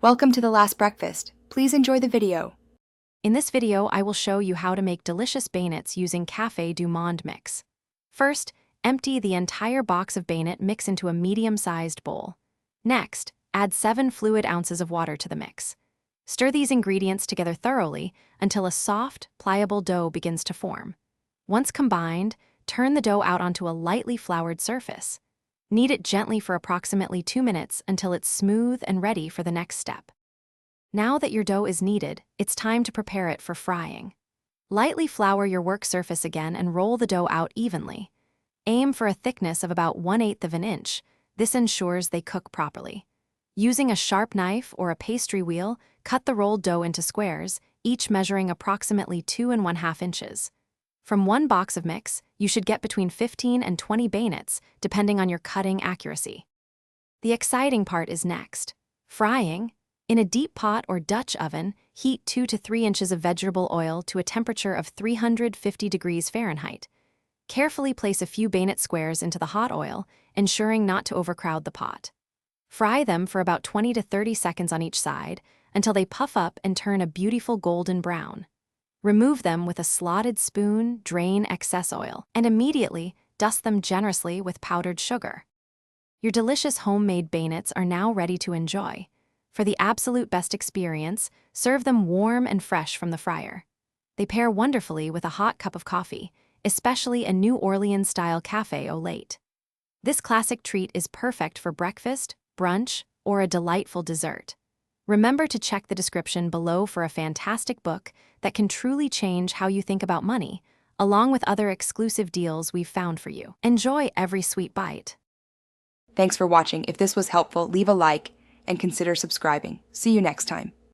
Welcome to The Last Breakfast. Please enjoy the video. In this video, I will show you how to make delicious beignets using Cafe du Monde mix. First, empty the entire box of beignet mix into a medium-sized bowl. Next, add 7 fluid ounces of water to the mix. Stir these ingredients together thoroughly until a soft, pliable dough begins to form. Once combined, turn the dough out onto a lightly floured surface. Knead it gently for approximately 2 minutes until it's smooth and ready for the next step. Now that your dough is kneaded, it's time to prepare it for frying. Lightly flour your work surface again and roll the dough out evenly. Aim for a thickness of about 1/8 of an inch. This ensures they cook properly. Using a sharp knife or a pastry wheel, cut the rolled dough into squares, each measuring approximately 2 1/2 inches. From one box of mix, you should get between 15 and 20 beignets, depending on your cutting accuracy. The exciting part is next. Frying. In a deep pot or Dutch oven, heat 2 to 3 inches of vegetable oil to a temperature of 350 degrees Fahrenheit. Carefully place a few beignet squares into the hot oil, ensuring not to overcrowd the pot. Fry them for about 20 to 30 seconds on each side until they puff up and turn a beautiful golden brown. Remove them with a slotted spoon, drain excess oil, and immediately dust them generously with powdered sugar. Your delicious homemade beignets are now ready to enjoy. For the absolute best experience, serve them warm and fresh from the fryer. They pair wonderfully with a hot cup of coffee, especially a New Orleans-style café au lait. This classic treat is perfect for breakfast, brunch, or a delightful dessert. Remember to check the description below for a fantastic book that can truly change how you think about money, along with other exclusive deals we've found for you. Enjoy every sweet bite. Thanks for watching. If this was helpful, leave a like and consider subscribing. See you next time.